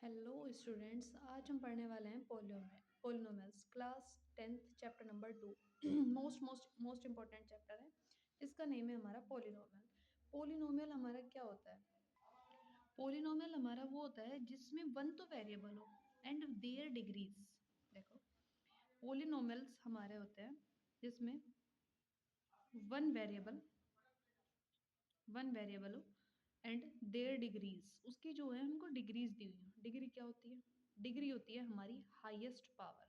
Hello students, आज हम पढ़ने वाले हैं polynomials class 10th chapter number 2। Most most most important chapter है। इसका नेम है हमारा पोलिनोमियल। पोलिनोमियल हमारा क्या होता है? पोलिनोमियल हमारा वो होता है जिसमें वन तो वेरिएबल हो एंड देयर डिग्रीज। देखो, पोलिनोमियल्स हमारे होते हैं जिसमें वन वेरिएबल हो एंड देयर डिग्रीज, उसकी जो है हमको डिग्रीज दी हुई है। डिग्री क्या होती है? डिग्री होती है हमारी highest power.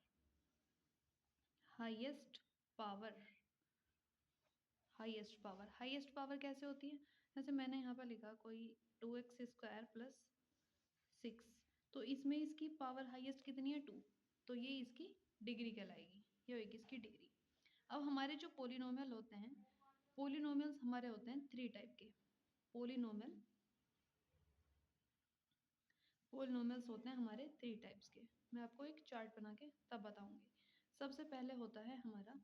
Highest power highest power कैसे होती है? जैसे मैंने यहाँ पर लिखा कोई 2x² प्लस 6, तो इसमें इसकी पावर हाईएस्ट कितनी है? 2। तो ये इसकी डिग्री कहलाएगी, ये होगी इसकी डिग्री। अब हमारे जो पोलिनोमियल होते हैं, पोलिनोमियल्स हमारे होते हैं 3 टाइप के। पोलिनोमियल पोलिनोमियल्स होते हैं हमारे 3 टाइप्स के। मैं आपको एक चार्ट बना के तब बताऊंगी। सबसे पहले होता है हमारा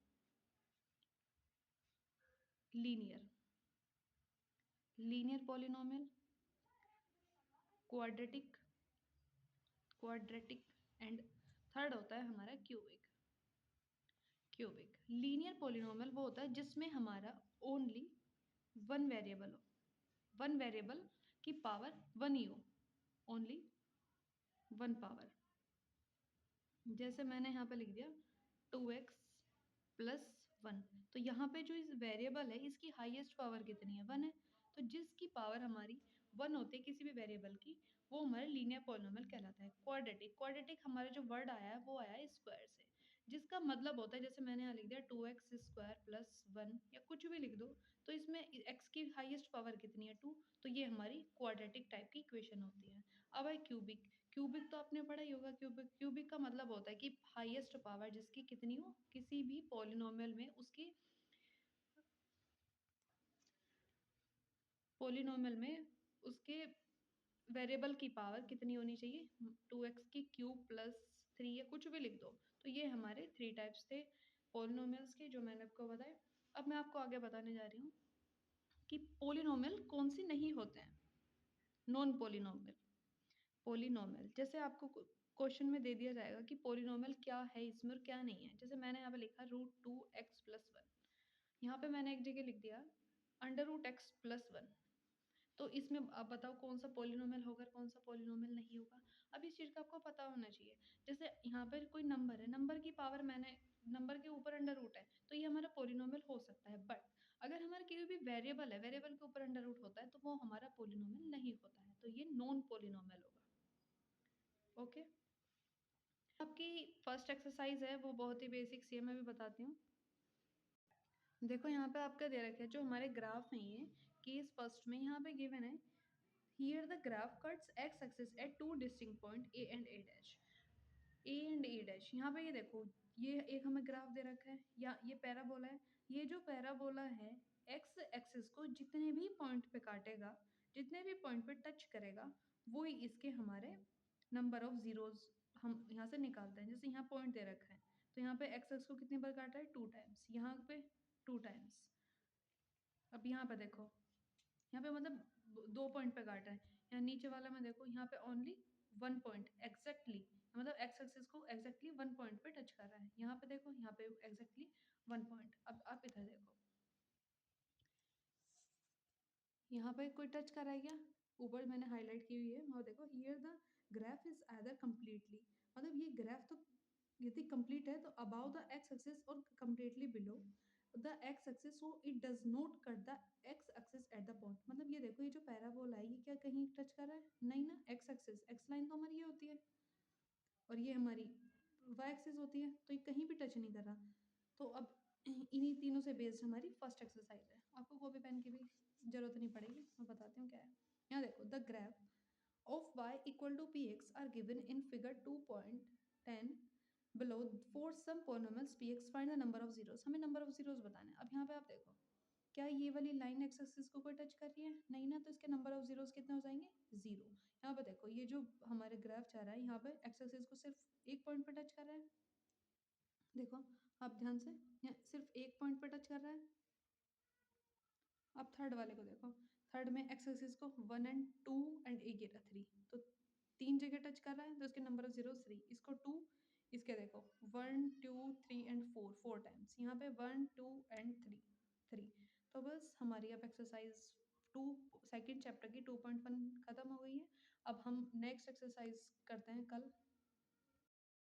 linear linear polynomial, quadratic and third होता है हमारा क्यूबिक। लीनियर पोलिनोमियल वो होता है जिसमें हमारा ओनली वन वेरिएबल हो, वन वेरिएबल की पावर वन ही हो, ओनली वन पावर। जैसे मैंने यहाँ पे लिख दिया 2x+1, तो यहाँ पे जो इस वेरिएबल है इसकी हाईएस्ट पावर कितनी है? 1 है। तो जिसकी पावर हमारी 1 होती है किसी भी वेरिएबल की, वो हमारा लीनियर पॉलिनोमियल कहलाता है। क्वाड्रेटिक हमारा जो वर्ड आया है वो आया है स्क्वायर से, जिसका मतलब होता है, जैसे मैंने यहाँ लिख दिया 2x² + 1 या कुछ भी लिख दो, तो इसमें x की हाईएस्ट पावर कितनी है? 2। तो ये हमारी क्वाड्रेटिक टाइप की इक्वेशन होती है। अब है क्यूबिक तो आपने पढ़ा ही होगा। क्यूबिक का मतलब होता है कि हाईएस्ट पावर जिसकी कितनी हो, किसी भी पॉलिनोमियल में उसकी पॉलिनोमियल में उसके वेरिएबल की पावर कितनी होनी चाहिए? 2x³ + 3 या कुछ भी लिख दो। तो ये हमारे 3 टाइप्स थे पॉलिनोमियल्स के, जो मैंने आपको बताए। अब मैं आपको आगे बताने जा रही हूँ कि पॉलिनोमियल कौन से नहीं होते हैं। नॉन पोलिनोमियल जैसे आपको क्वेश्चन में दे दिया जाएगा कि पोलिनोमियल क्या है इसमें और क्या नहीं है। जैसे मैंने यहाँ पे लिखा √2x+1, यहाँ पे मैंने एक जगह लिख दिया √x+1। तो इसमें आप बताओ कौन सा पोलिनोमियल होगा, कौन सा पोलिनोमियल नहीं होगा। अब इस चीज़ का आपको पता होना चाहिए। जैसे यहाँ पर कोई नंबर है, नंबर की पावर मैंने नंबर के ऊपर अंडर रूट है, तो ये हमारा पोलिनोमियल हो सकता है। बट अगर हमारा कोई भी वेरिएबल है, वेरिएबल के ऊपर अंडर रूट होता है, तो वो हमारा पोलिनोमियल नहीं होता है, तो ये नॉन पोलिनोमियल होगा। ओके, आपकी फर्स्ट एक्सरसाइज है वो बहुत ही बेसिक सी है, मैं भी बताती हूँ। देखो यहाँ पे आपका दे रखा है जो हमारे ग्राफ हैं, ये केस फर्स्ट में यहाँ पे गिवन है, here the graph cuts x axis at 2 distinct point A and A dash. यहाँ पे ये देखो, ये एक हमें ग्राफ दे रखा है, या ये पैराबोला है। ये जो पैराबोला है एक्स एक्सिस को जितने भी पॉइंट पे काटेगा, जितने भी पॉइंट पे टच करेगा, वो ही इसके हमारे नंबर ऑफ जीरोज हम यहाँ से निकालते हैं। जैसे यहाँ पॉइंट दे रखा है, तो यहाँ पे एक्स एक्स को कितनी बार काटा है? 2 टाइम्स। यहाँ पे 2 टाइम्स। अब यहाँ पे देखो, यहाँ पे मतलब 2 पॉइंट पे काटा है। यहाँ नीचे वाला में देखो, यहाँ पे ओनली 1 पॉइंट एग्जैक्टली, मतलब एक्स एक्सिस को एग्जैक्टली 1 पॉइंट पे टच कर रहा है। यहाँ पे देखो, यहाँ पे एग्जैक्टली 1 पॉइंट। अब आप इधर देखो, यहाँ पे कोई टच कर रहा है क्या? ऊपर मैंने हाईलाइट की हुई है, वहाँ देखो, here the graph is either completely, मतलब ये ग्राफ तो यदि कंप्लीट है तो अबाउ द एक्स एक्सिस और completely below the x axis, so it does not cut the x axis at the point. मतलब ये देखो, ये जो पैराबोला है ये क्या कहीं टच कर रहा है? नहीं ना। एक्स एक्सिस, एक्स लाइन तो हमारी ये होती है और ये हमारी वाई एक्सिस होती है, तो ये कहीं भी टच नहीं कर रहा। तो अब इन्हीं तीनों से बेस्ड हमारी फर्स्ट एक्सरसाइज है। आपको कॉपी पेन की भी जरूरत नहीं पड़ेगी, मैं बताती हूँ क्या है। यहाँ देखो, the graph of y equal to px are given in figure 2.10 below for some polynomials px, find the number of zeros। हमें नंबर ऑफ जीरोस बताना है। अब यहाँ पे आप देखो, क्या ये वाली लाइन एक्स एक्सिस को कोई टच कर रही है? नहीं ना। तो इसके नंबर ऑफ जीरोस कितने हो जाएंगे? 0। यहाँ पे देखो, ये जो हमारे ग्राफ जा रहा है, यहाँ पे एक्स एक्सिस को सिर्फ एक पॉइंट पे टच कर रहा है। देखो आप ध्यान से, यहाँ सिर्फ एक पॉइंट पे टच कर रहा है। अब थर्ड वाले को देखो, थर्ड में एक्स एक्सिस को 1 एंड 2 एंड एक गिरा 3, तो 3 जगह टच कर कर रहा है तो इसके नंबर ऑफ जीरो 3, इसको 2, इसके देखो 1 2 3 एंड 4, 4 टाइम्स, यहाँ पे 1 2 एंड 3, 3। तो बस हमारी अब एक्सरसाइज 2 सेकंड चैप्टर की 2.1 खत्म हो गई है। अब हम नेक्स्ट एक्सरसाइज करते हैं कल।